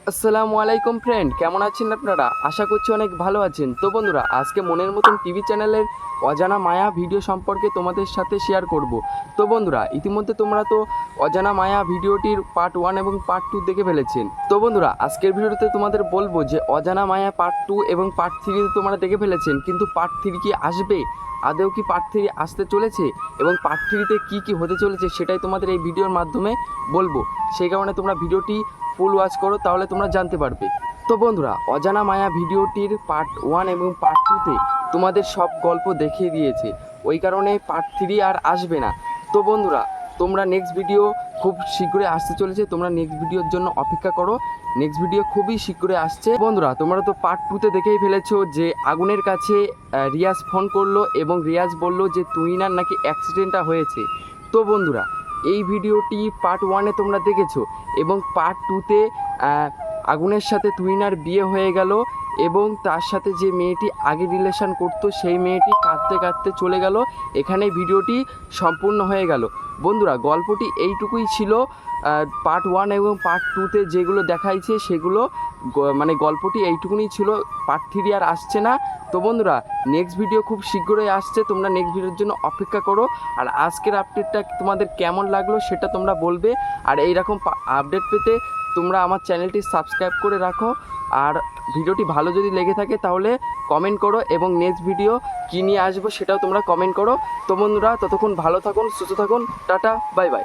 আসসালামু আলাইকুম ফ্রেন্ড, কেমন আছেন আপনারা? আশা করছি অনেক ভালো আছেন। তো বন্ধুরা, আজকে মনের মতন টিভি চ্যানেলের অজানা মায়া ভিডিও সম্পর্কে তোমাদের সাথে শেয়ার করব। তো বন্ধুরা, ইতিমধ্যে তোমরা তো অজানা মায়া ভিডিওটির পার্ট 1 এবং পার্ট 2 দেখে ফেলেছেন। তো বন্ধুরা, আজকের ভিডিওতে তোমাদের বলবো যে অজানা মায়া পার্ট 2 এবং পার্ট 3 তোমরা দেখে ফেলেছেন, কিন্তু পার্ট 3 কি আসবে? আদৌ কি পার্ট 3 আসতে চলেছে এবং পার্ট 3তে কী হতে চলেছে সেটাই তোমাদের এই ভিডিওর মাধ্যমে বলবো। সেই কারণে তোমরা ভিডিওটি ফুল ওয়াচ করো, তাহলে তোমরা জানতে পারবে। তো বন্ধুরা, অজানা মায়া ভিডিওটির পার্ট 1 এবং পার্ট 2তে তোমাদের সব গল্প দেখিয়ে দিয়েছে, ওই কারণে পার্ট 3 আর আসবে না। তো বন্ধুরা, তোমরা নেক্সট ভিডিও খুব শীঘ্রই আসতে চলেছে, তোমরা নেক্সট ভিডিওর জন্য অপেক্ষা করো। নেক্সট ভিডিও খুবই শীঘ্রই আসছে। বন্ধুরা, তোমরা তো পার্ট 2তে দেখেই ফেলেছো যে আগুনের কাছে রিয়াজ ফোন করলো এবং রিয়াজ বলল যে তুহিনার নাকি অ্যাক্সিডেন্টটা হয়েছে। তো বন্ধুরা, এই ভিডিওটি পার্ট 1-এ তোমরা দেখেছো এবং পার্ট 2-তে আগুনের সাথে তুহিনার বিয়ে হয়ে গেল এবং তার সাথে যে মেয়েটি আগে রিলেশন করতো সেই মেয়েটি কাঁদতে কাঁদতে চলে গেল। এখানে ভিডিওটি সম্পূর্ণ হয়ে গেল। বন্ধুরা, গল্পটি এইটুকুই ছিল। পার্ট 1 এবং পার্ট 2-তে যেগুলো দেখাইছে সেগুলো মানে গল্পটি এইটুকুনি ছিল। পার্ট 3 আর আসছে না। তো বন্ধুরা, নেক্সট ভিডিও খুব শীঘ্রই আসছে, তোমরা নেক্সট ভিডিওর জন্য অপেক্ষা করো। আর আজকের আপডেটটা তোমাদের কেমন লাগলো সেটা তোমরা বলবে। আর এইরকম আপডেট পেতে তোমরা আমার চ্যানেলটি সাবস্ক্রাইব করে রাখো। আর ভিডিওটি ভালো যদি লেগে থাকে তাহলে কমেন্ট করো এবং নেক্সট ভিডিও কী নিয়ে আসবো সেটাও তোমরা কমেন্ট করো। তো বন্ধুরা, ততক্ষণ ভালো থাকুন, সুস্থ থাকুন, টাটা, বাই বাই।